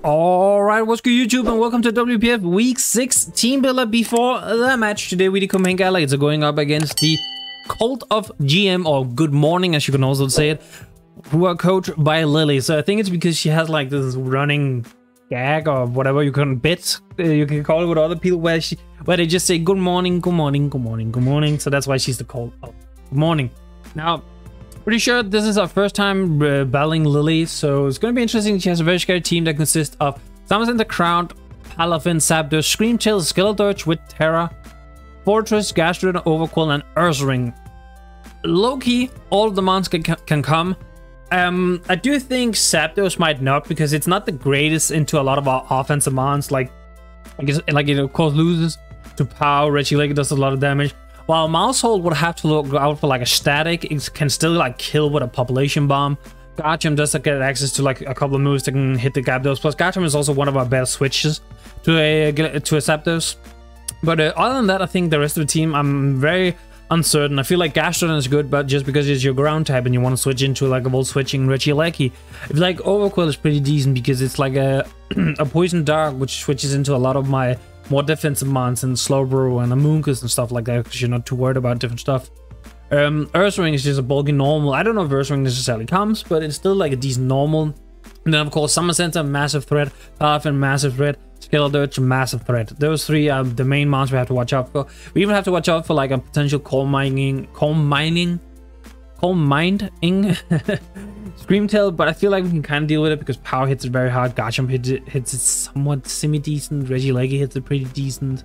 Alright, what's good YouTube and welcome to WPF Week 6 Team Builder. Before the match today, we the main galaxies are going up against the Cult of GM, or Good Morning as you can also say it, who are coached by Lily. So I think it's because she has like this running gag or whatever you can bet, you can call it with other people, where they just say good morning, good morning, good morning, good morning. So that's why she's the Cult of Good Morning. Now, pretty sure this is our first time battling Lily, so it's going to be interesting. She has a very scary team that consists of Summons the Crown, Palafin, Zapdos, Screamtail, Skeletorch with Terra, Fortress, Gastrodon, Overquill, and Ursaring. Low-key, all of the monsters can come. I do think Zapdos might not, because it's not the greatest into a lot of our offensive mons. Like it of course loses to Pow. Regieleki does a lot of damage. While Mousehold would have to look out for like a static, it can still like kill with a population bomb. Garchomp does get access to like a couple of moves that can hit the Gyarados. Plus Garchomp is also one of our better switches to a Zapdos. But other than that, I think the rest of the team, I'm very uncertain. I feel like Gastrodon is good, but just because it's your ground type and you want to switch into like a volt switching Regieleki. I feel like Overquill is pretty decent because it's like a Poison Dark, which switches into a lot of my more defensive mons and Slowbro and Amoonguss and stuff like that, because you're not too worried about different stuff. Ursaring is just a bulky normal. I don't know if Ursaring necessarily comes, but it's still like a decent normal. And then of course Summer Center, massive threat. Palafin, massive threat. Skeletorch, massive threat. Those three are the main mons we have to watch out for. We even have to watch out for like a potential coal mining Screamtail, but I feel like we can kind of deal with it because Power hits it very hard. Garchomp hits it somewhat semi-decent. Regieleki hits it pretty decent.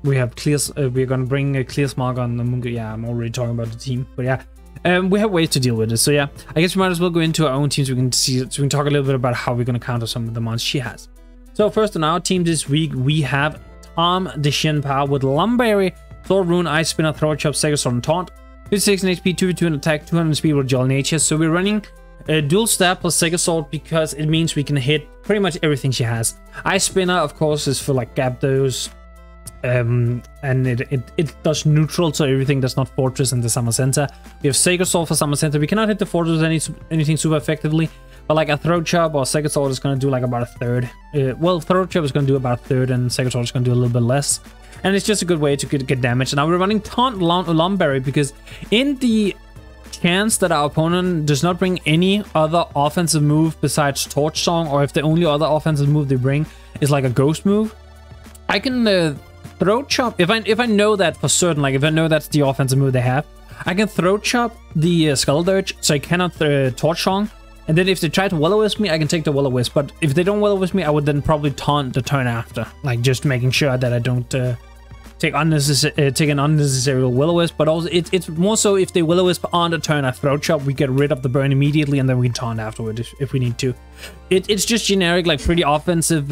We have clear. We're gonna bring a clear smog on the Mungo. Yeah, I'm already talking about the team, but yeah, we have ways to deal with it. So yeah, I guess we might as well go into our own teams. We can see, so we can talk a little bit about how we're gonna counter some of the mons she has. So first on our team this week, we have Tom the Shin-Pow with Lumberry, Sword Rune, Ice Spinner, Throat Chop, Sega Sword, and Taunt. 56 in HP, 2v2 in attack, 200 in speed with Jolly Nature. So we're running a dual stab plus Sega Sword because it means we can hit pretty much everything she has. Ice Spinner, of course, is for like Gyarados, and it does neutral, so everything that's not Fortress in the Summer Center. We have Sega Sword for Summer Center. We cannot hit the Fortress anything super effectively, but like a Throat Chop or Sega Sword is going to do like about a third. Well, Throat Chop is going to do about a third, and Sega Sword is going to do a little bit less. And it's just a good way to get damage. Now we're running Taunt Lumberry because in the chance that our opponent does not bring any other offensive move besides Torch Song, or if the only other offensive move they bring is like a Ghost move, I can Throat Chop. If I know that for certain, like if I know that's the offensive move they have, I can Throat Chop the Skeletorch, so I cannot Torch Song. And then if they try to Will-O-Wisp me, I can take the Will-O-Wisp. But if they don't Will-O-Wisp me, I would then probably taunt the turn after, like just making sure that I don't take an unnecessary Will-O-Wisp. But also it's more so if they Will-O-Wisp on the turn I Throat Chop, we get rid of the burn immediately, and then we taunt afterward if we need to. It's just generic, like pretty offensive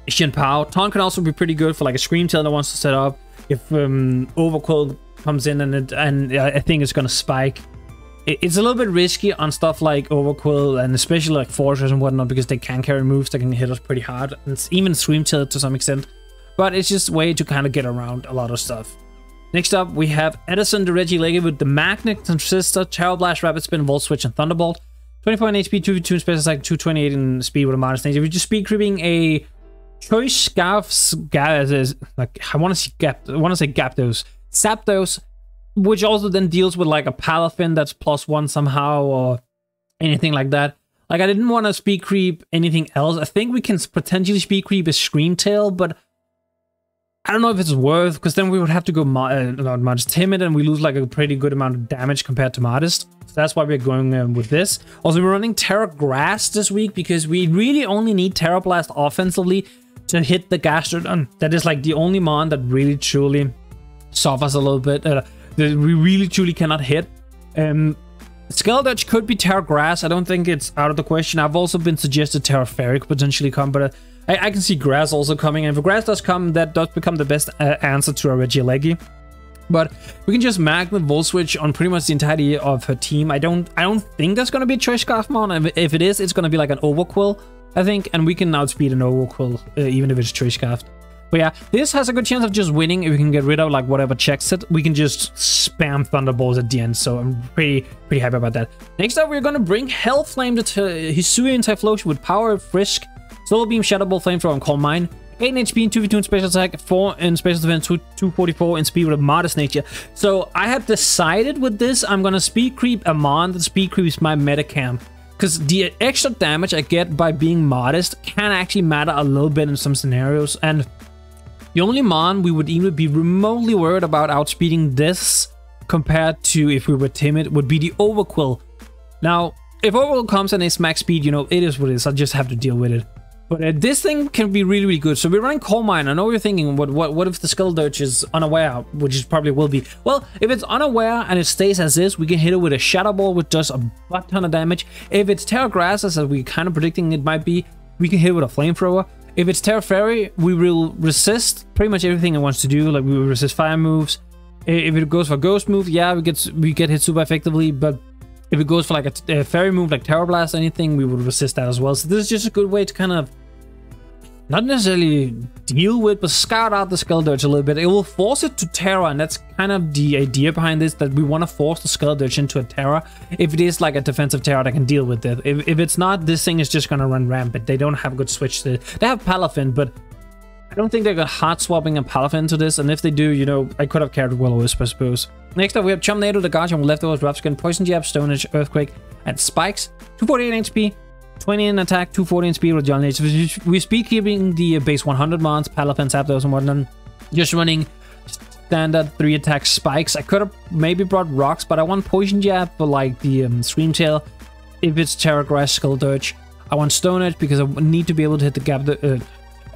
Shin-Pow. Taunt can also be pretty good for like a Screamtail that wants to set up. If Overquill comes in and I think it's gonna spike. It's a little bit risky on stuff like Overquill and especially like Fortress and whatnot, because they can carry moves that can hit us pretty hard, and even Screamtail to some extent. But it's just a way to kind of get around a lot of stuff. Next up, we have Edison the Regieleki with the Magnet Transistor, Terror Blast, Rapid Spin, Volt Switch, and Thunderbolt. 24 in HP, 2v2 in Special Attack, 228 in speed with a minus nature. We're just speed creeping a Choice Scarf's like I want to say Gyarados, Zapdos, which also then deals with like a Palafin that's +1 somehow or anything like that. Like I didn't want to speed creep anything else. I think we can potentially speed creep a Screamtail, but I don't know if it's worth, because then we would have to go not much Timid, and we lose like a pretty good amount of damage compared to Modest. So that's why we're going with this. Also, we're running Terra Grass this week because we really only need Terra Blast offensively to hit the Gastrodon. That is like the only mon that really truly suffers a little bit. That we really truly cannot hit. Skeletorch could be Terra Grass. I don't think it's out of the question. I've also been suggested Terra Fairy could potentially come, but I can see Grass also coming, and if Grass does come, that does become the best answer to a Regieleki. But we can just Magnet Volt Switch on pretty much the entirety of her team. I don't think there's gonna be a Choice Scarf mon. If it is, it's gonna be like an Overquill, I think, and we can outspeed an Overquill even if it's Choice Scarf. But yeah, this has a good chance of just winning if we can get rid of like whatever checks it. We can just spam Thunderbolts at the end, so I'm pretty happy about that. Next up, we're gonna bring Hellflame to HISUIAN-TYPHLOSION with Power, Frisk, Solar Beam, Shadow Ball, Flamethrower, and Calm Mind. 8 in HP, 2v2 in Special Attack, 4 in Special Defense, 244 in Speed with a Modest Nature. So I have decided with this, I'm gonna Speed Creep Amon. The Speed Creep is my meta cam. Because the extra damage I get by being modest can actually matter a little bit in some scenarios. And the only Mon we would even be remotely worried about outspeeding this compared to if we were timid would be the Overquill. Now, if Overquill comes and it's max speed, you know, it is what it is. I just have to deal with it. But this thing can be really good. So we're running Coal Mine. I know you're thinking, what if the Skull Dirge is unaware, which it probably will be. Well, if it's unaware and it stays as is, we can hit it with a Shadow Ball, which does a butt ton of damage. If it's Terra Grasses, as we're kind of predicting it might be, we can hit it with a Flamethrower. If it's Terra Fairy, we will resist pretty much everything it wants to do. Like, we will resist fire moves. If it goes for Ghost move, yeah, we get hit super effectively, but if it goes for like a fairy move like Terror Blast or anything, we would resist that as well. So this is just a good way to kind of not necessarily deal with, but scout out the Skull Dirge a little bit. It will force it to Terra, and that's kind of the idea behind this, that we want to force the Skull Dirge into a Terra. If it is like a defensive Terra that can deal with it. If it's not, this thing is just going to run rampant. They don't have a good switch to it. They have Palafin, but I don't think they're got hard swapping a Palafin to this, and if they do, you know, I could have carried Will-O-Wisp, I suppose. Next up, we have Chumnado, the Guardian with Leftovers, Rapskin, Poison Jab, Stone Edge, Earthquake, and Spikes. 248 HP, 20 in attack, 240 in speed with John Age. We're speed keeping the base 100 mons, Palafin, Zapdos, and whatnot. Just running standard 3 attack Spikes. I could have maybe brought Rocks, but I want Poison Jab for like the Scream Tail. If it's Terra Grass, Skull Dirge. I want Stone Edge because I need to be able to hit the gap.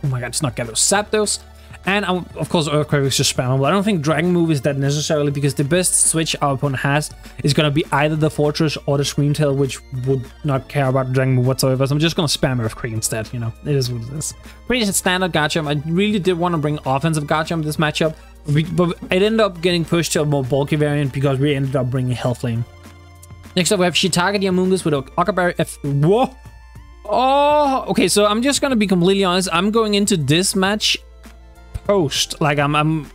Oh my god, it's not Gyarados, Zapdos. And of course, Earthquake is just spammable. I don't think Dragon Move is that necessarily, because the best switch our opponent has is going to be either the Fortress or the Scream Tail, which would not care about Dragon Move whatsoever. So I'm just going to spam Earthquake instead, you know. It is what it is. Pretty standard Garchomp. I really did want to bring offensive Garchomp this matchup, but it ended up getting pushed to a more bulky variant because we ended up bringing Hellflame. Next up, we have Shiitake the Amoonguss with Ockerberry F. Whoa! Oh, okay, so I'm just gonna be completely honest. I'm going into this match post. Like I'm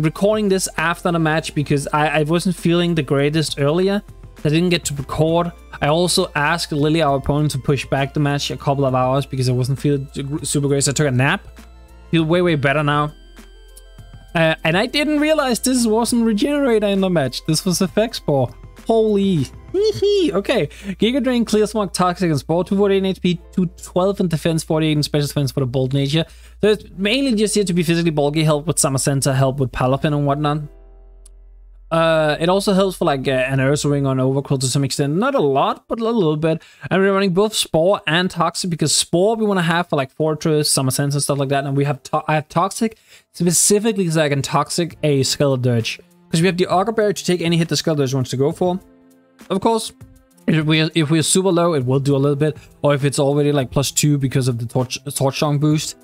recording this after the match because I wasn't feeling the greatest earlier. I didn't get to record. I also asked Lily, our opponent, to push back the match a couple of hours because I wasn't feeling super great. So I took a nap. Feel way better now. And I didn't realize this wasn't Regenerator in the match. This was Effect Spore. Holy. Okay. Giga Drain, Clear Smog, Toxic, and Spore. 248 in HP, 212 in defense, 48 in special defense for the Bold Nature. So it's mainly just here to be physically bulky, help with Summer Center, help with Palafin and whatnot. It also helps for like an Ursaring on Overquill to some extent. Not a lot, but a little bit. And we're running both Spore and Toxic because Spore we want to have for like Fortress, Summer Center, stuff like that. And we have I have Toxic specifically so I can Toxic a Skull Dirge. Because we have the Auger Barrier to take any hit the Skull Dirge wants to go for. Of course, if we're super low, it will do a little bit. Or if it's already like +2 because of the Torch Song boost.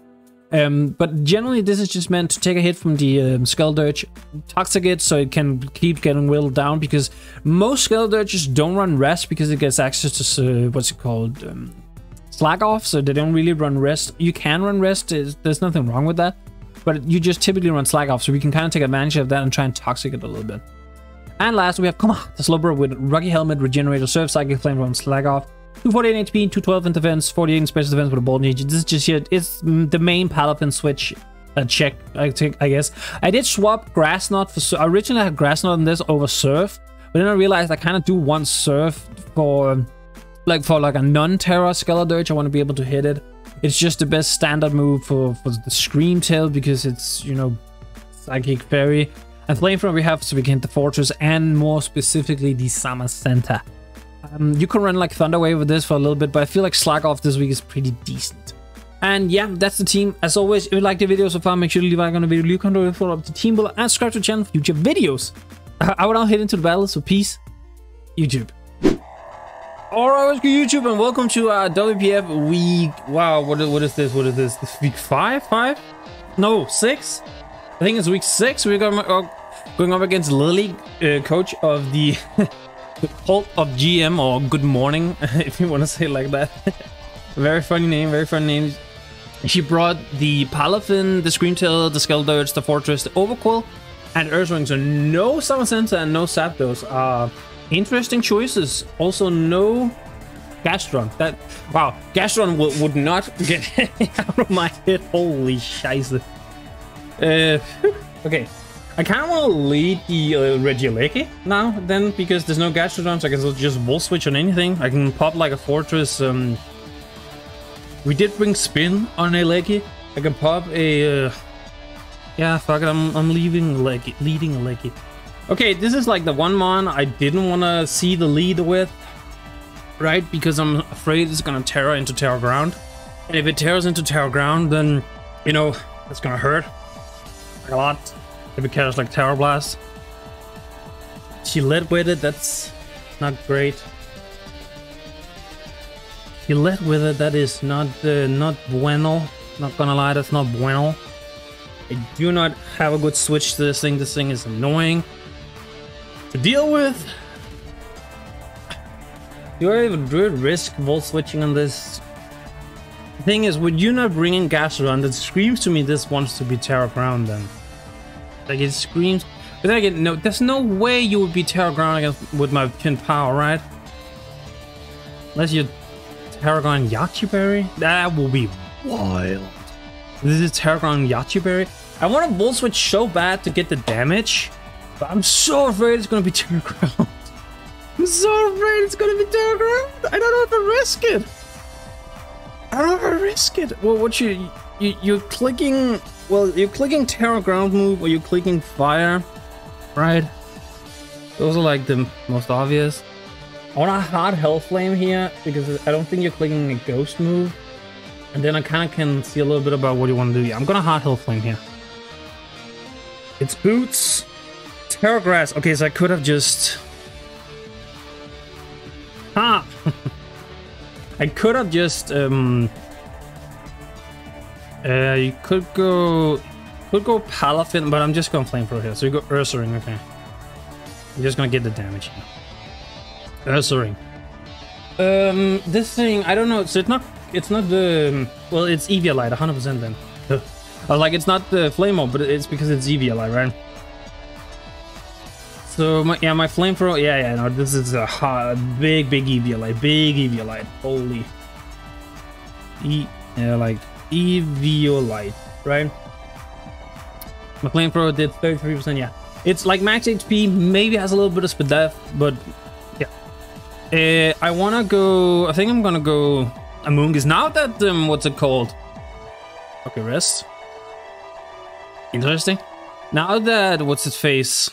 But generally, this is just meant to take a hit from the Skull Dirge, Toxic it so it can keep getting whittled down. Because most Skull Dirges don't run Rest because it gets access to, what's it called? Slack Off, so they don't really run Rest. You can run Rest, there's nothing wrong with that. But you just typically run Slack Off, so we can kind of take advantage of that and try and Toxic it a little bit. And last, we have, come on, the Slowbro with Rocky Helmet, Regenerator, Surf, Psychic Flame, and Slack Off. 248 HP, 212 in defense, 48 in special defense with a Bold Nature. This is just here, it's the main Palafin switch check, I guess. I did swap Grass Knot for, I originally had Grass Knot in this over Surf, but then I realized I kind of do want Surf for like a non-Terra Skull Dirge. I want to be able to hit it. It's just the best standard move for the Scream Tail because it's, you know, Psychic Fairy. And Flamethrower we have so we can hit the Fortress and more specifically the Summer Center. You can run like Thunder Wave with this for a little bit, but I feel like Slack Off this week is pretty decent. And yeah, that's the team. As always, if you like the video so far, make sure to leave a like on the video, leave a comment, follow up to Teambuilder, and subscribe to the channel for future videos. I will now head into the battle, so peace, YouTube. Alright, what's good, YouTube, and welcome to WPF week. Wow, what is this? What is this? This is week 5? No, 6. I think it's week 6. We're going up against Lily, coach of the Cult of GM, or Good Morning, if you want to say it like that. Very funny name, very funny name. She brought the Palafin, the Screamtail, the Skeldurge, the Fortress, the Overquill, and Earthring. So no Summer Center and no Zapdos are interesting choices. Also no Gastron. That, wow, Gastron would not get out of my head. Holy scheisse. Okay, I kind of want to lead the Regieleki now then, because there's no Gastrodon, so I can just Volt Switch on anything. I can pop like a Fortress. We did bring Spin on a Leggy. I can pop a yeah, fuck it, I'm leading a Leggy. Okay, this is like the one mon I didn't want to see the lead with, right? Because I'm afraid it's gonna Terra into Terra Ground. And if it tears into Terra Ground, then, you know, it's gonna hurt a lot. If it carries like Terra Blast. She led with it, that's not great. He led with it, that is not bueno. Not gonna lie, that's not bueno. I do not have a good switch to this thing. This thing is annoying to deal with. Do I even risk Volt Switching on this? The thing is, with you not bringing Gastrodon, that screams to me this wants to be Terra Ground then. Like, it screams. But then again, no, there's no way you would be Terra Ground against with my pin power, right? Unless you Terragon Yachi Berry? That will be wild. This is Terragon Yachi Berry. I want to Volt Switch so bad to get the damage, but I'm so afraid it's going to be Terra Ground. I'm so afraid it's going to be Terra Ground. I don't know if I risk it. I don't know if I risk it. Well, what you're clicking... Well, you're clicking Terra Ground move, or you're clicking Fire, right? Those are like the most obvious. I want a hard Hellflame here, because I don't think you're clicking a Ghost move. And then I kind of can see a little bit about what you want to do. Yeah, I'm gonna hard Hellflame here. It's Boots. Terra Grass. Okay, so I could have just... Ah! I could have just... You could go Palafin, but I'm just going Flamethrower here. So you go Ursaring, okay. I'm just gonna get the damage here. Ursaring. This thing, I don't know, so it's not the, well, it's Eviolite, 100% then. Like, it's not the Flame-O, but it's because it's Eviolite, right? So, my Flamethrower, yeah, no, this is a big Eviolite, holy. Like, Eviolite, right? My Flamethrower did 33%, yeah. It's like max HP, maybe has a little bit of speed depth, but yeah. I wanna go, I think I'm gonna go Amoonguss. Now that, what's it called? Okay, rest. Interesting. Now that, what's its face?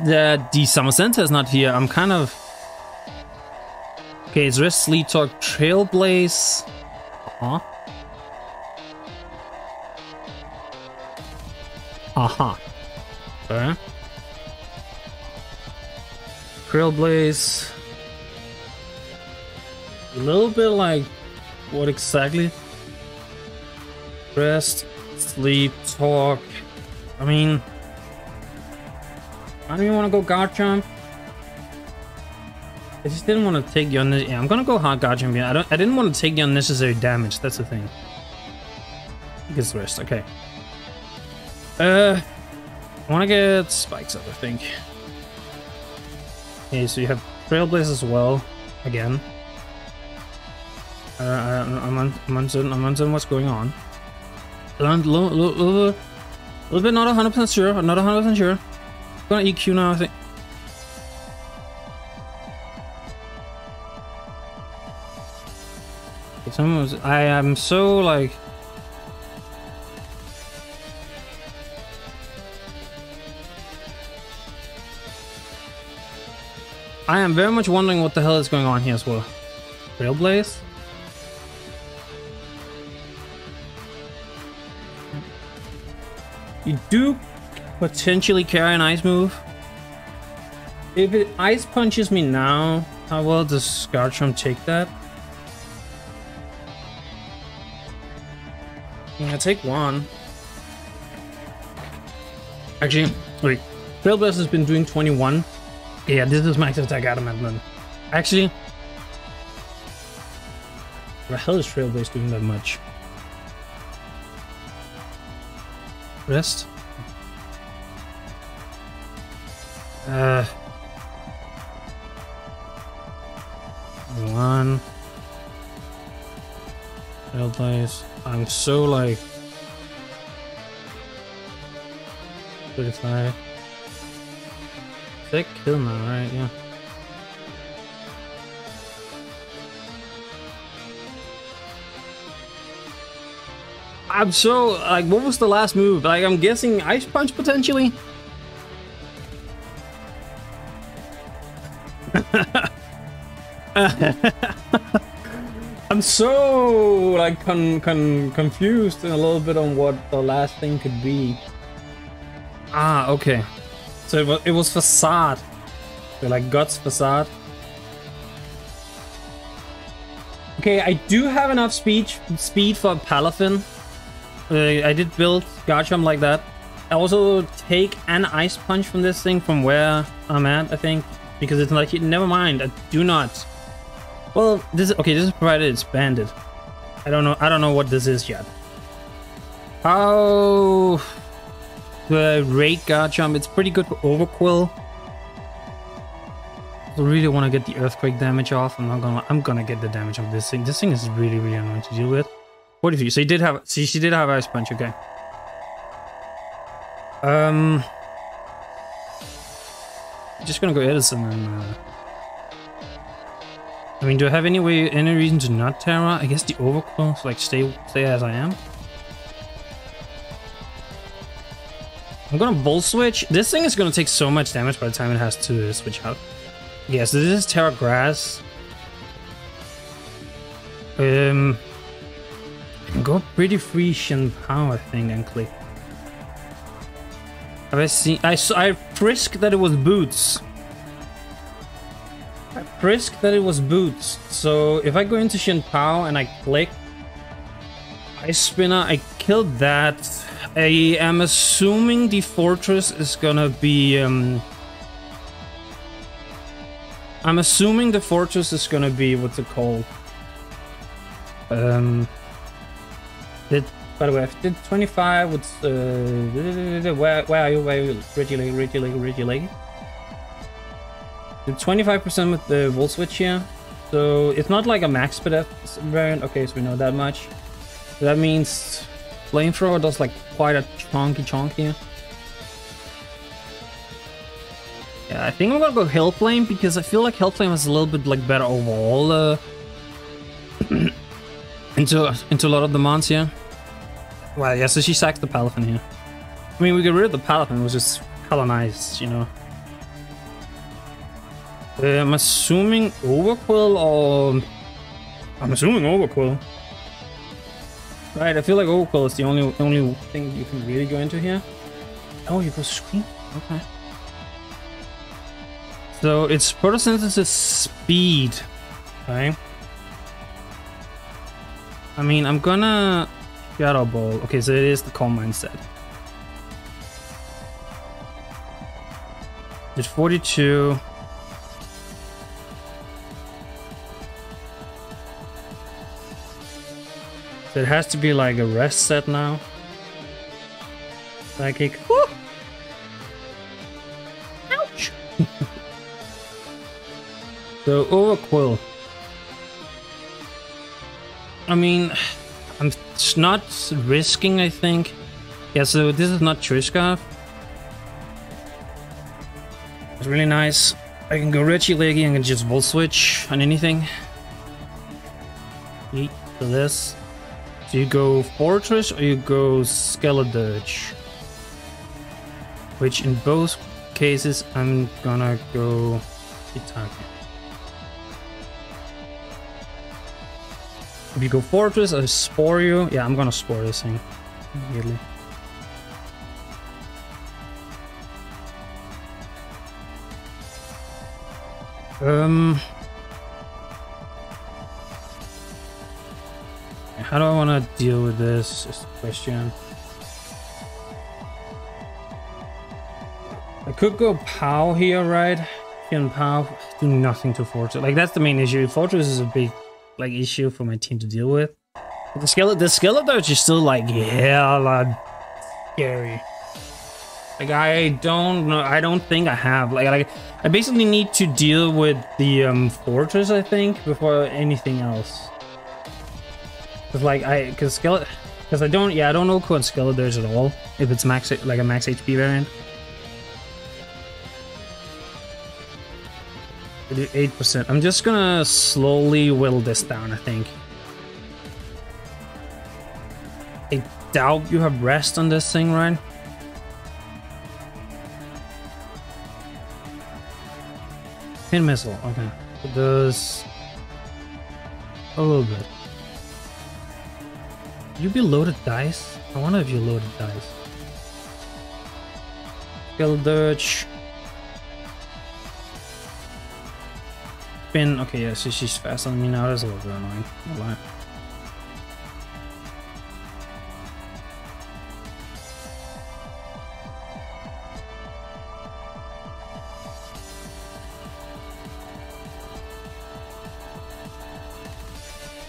That the Summer Center is not here, I'm kind of... Okay, it's Rest, Sleep Talk, Trailblaze. Uh-huh. Aha. Okay. Trailblaze. A little bit like what exactly? Rest, sleep, talk. I mean, I don't even want to go guard jump. I just didn't want to take the unnecessary. Yeah, I'm gonna go hard guard jump here. I didn't want to take the unnecessary damage. That's the thing. He gets rest. Okay. I want to get spikes up, I think. Okay, so you have Trailblaze as well. Again. I'm uncertain what's going on. A little bit not 100% sure. I'm not 100% sure. I'm gonna EQ now, I think. I am so like... I am very much wondering what the hell is going on here as well. Trailblaze? You do potentially carry an ice move. If it ice punches me now, how well does Scartrum take that? Yeah, I take one. Actually, wait. Trailblaze has been doing 21. Yeah, this is max attack adamant then. Actually, The hell is Trailblaze doing that much? Rest? One. Trailblaze. I'm so like 35. Sick kill now, right? Yeah. I'm so like, what was the last move? Like, I'm guessing Ice Punch potentially. I'm so like confused and a little bit on what the last thing could be. Ah, okay. So it was Facade. So like Guts Facade. Okay, I do have enough speed for Palafin. I did build Garchomp like that. I also take an Ice Punch from this thing from where I'm at, I think. Because it's like, never mind, I do not. Well, this is, okay, this is provided it's banded. I don't know what this is yet. How... The rate Garchomp, it's pretty good for Overquill. I really want to get the Earthquake damage off. I'm gonna get the damage of this thing. This thing is really annoying to deal with. What if you? So you did have. See, she did have Ice Punch. Okay. Just gonna go Edison and. I mean, do I have any reason to not Terra? I guess the Overquill, so like stay as I am. I'm gonna Volt Switch. This thing is gonna take so much damage by the time it has to switch out. Yeah, so this is Terra Grass. Go pretty free Shin Power, I think, and click. Have I seen? I frisked that it was Boots. I frisked that it was Boots. So if I go into Shin Power and I click Ice Spinner, I killed that. I am assuming the Fortress is gonna be. I'm assuming the Fortress is gonna be what's it called? By the way, I did 25 with where are you? Reggie Leg. Did 25% with the Volt Switch here. So it's not like a max speed variant. Okay, so we know that much. So that means Flamethrower does like quite a chonky here. Yeah, I think I'm gonna go Hellflame because I feel like Hellflame is a little bit like better overall into a lot of the mons here. Well, yeah, so she sacks the Palafin here. I mean, we get rid of the Palafin, which is hella nice, you know. I'm assuming Overquill or... I'm assuming Overquill. Right, I feel like Overquill is the only thing you can really go into here. Oh, you go Scream? Okay. So it's Photosynthesis speed. Okay. I mean, I'm gonna Shadow Ball. Okay, so it is the Calm Mindset. It's 42. So it has to be like a rest set now. Psychic. Woo! Ouch! So Overquill. I mean, I'm not risking, I think. Yeah, so this is not Trishka. It's really nice. I can go Reggie Leggy and just Volt Switch on anything. Eat for this. So you go Fortress or you go Skeledirge. Which in both cases I'm gonna go Itake. If you go Fortress or Spore you, yeah, I'm gonna Spore this thing immediately. How do I want to deal with this? Is the question. I could go POW here, right? And POW do nothing to Fortress. Like, that's the main issue. Fortress is a big like issue for my team to deal with. But the Skeletor is still like hella scary. Like I don't know. I don't think I have like I basically need to deal with the fortress, I think, before anything else. Cause like I don't know what Skeletors at all. If it's max like a max HP variant. 8%. I'm just gonna slowly whittle this down, I think. I doubt you have rest on this thing, right? Pin missile, okay. It does a little bit. You be loaded dice? I wonder if you loaded dice. Skeledirge. Spin. Okay, yeah, so she's faster than me now. That's a little bit annoying. No lie.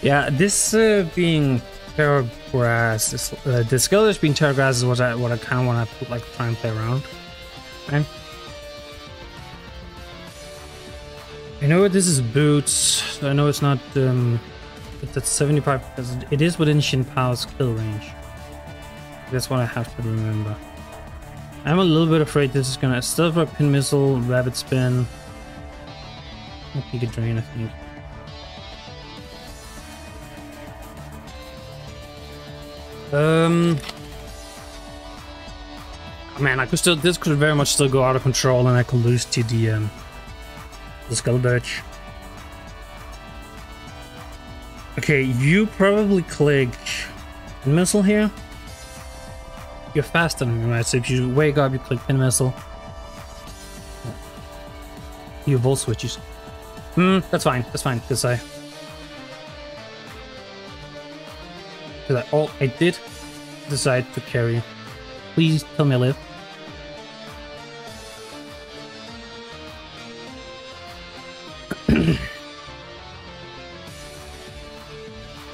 Yeah, this being Terragrass, the Skeletor's being Terragrass is what I kind of want to like try and play around. Okay. I know this is boots, so I know it's not it's at 75 because it is within Shin Pao's kill range. That's what I have to remember. I'm a little bit afraid this is gonna still for a pin missile, rabbit spin, Giga Drain, I think. Man, I could still. This could very much still go out of control, and I could lose to the Skeledirge. Okay, you probably clicked pin missile here. You're faster than me, right? So if you wake up, you click pin missile. You volt switches. That's fine. That's fine. Because I did decide to carry. Please tell me I live.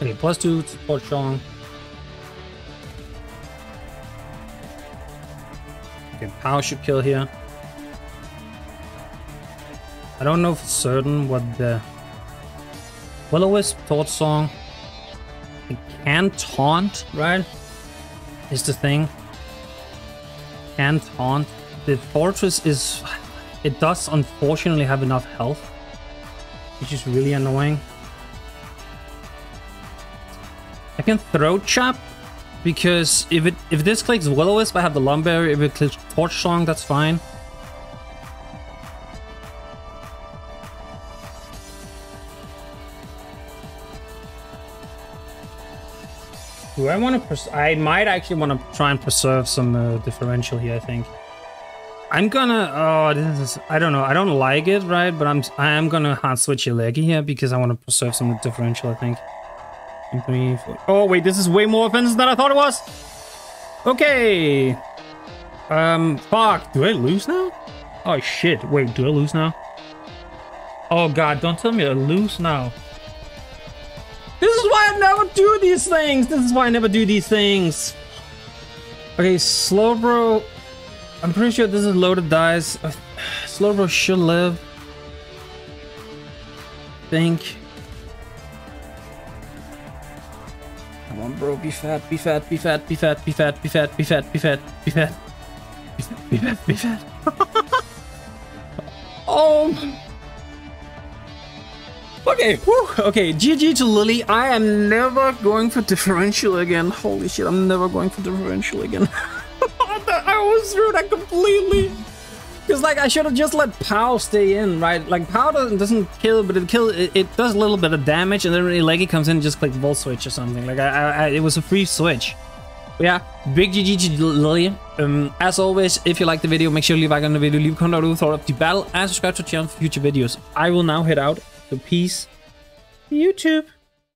Okay, +2 support strong. Okay, Power should kill here. I don't know for certain what the Will-O-Wisp Torch Song. It can taunt, right? Is the thing. Can taunt. The fortress is... It does unfortunately have enough health, which is really annoying. I can throat chop because if this clicks Will-O-Wisp, I have the Lumberry. If it clicks Torch Song, that's fine. Do I want to? I might actually want to try and preserve some differential here. I think I'm gonna. Oh, this is. I don't know. I don't like it, right? But I am gonna hard switch your leggy here because I want to preserve some differential. I think. 3, 4. Oh wait, this is way more offensive than I thought it was. Okay. Fuck. Do I lose now? Oh shit. Wait, do I lose now? Oh god, don't tell me I lose now. This is why I never do these things! This is why I never do these things! Okay, Slowbro... I'm pretty sure this is loaded dice. Slowbro should live. I think. Come on, bro. Be fat, be fat, be fat, be fat, be fat, be fat, be fat, be fat, be fat. Be fat, be fat. Oh... Okay, whew. Okay, GG to Lily. I am never going for differential again. Holy shit, I'm never going for differential again. I almost threw that completely. Because, like, I should have just let Pow stay in, right? Like, Pow doesn't kill, but it does a little bit of damage, and then when Leggy comes in, just click Volt Switch or something. Like, it was a free switch. But yeah, big GG to Lily. As always, if you liked the video, make sure to leave a like on the video, leave a comment down below, thought of the battle, and subscribe to the channel for future videos. I will now head out. So peace, YouTube.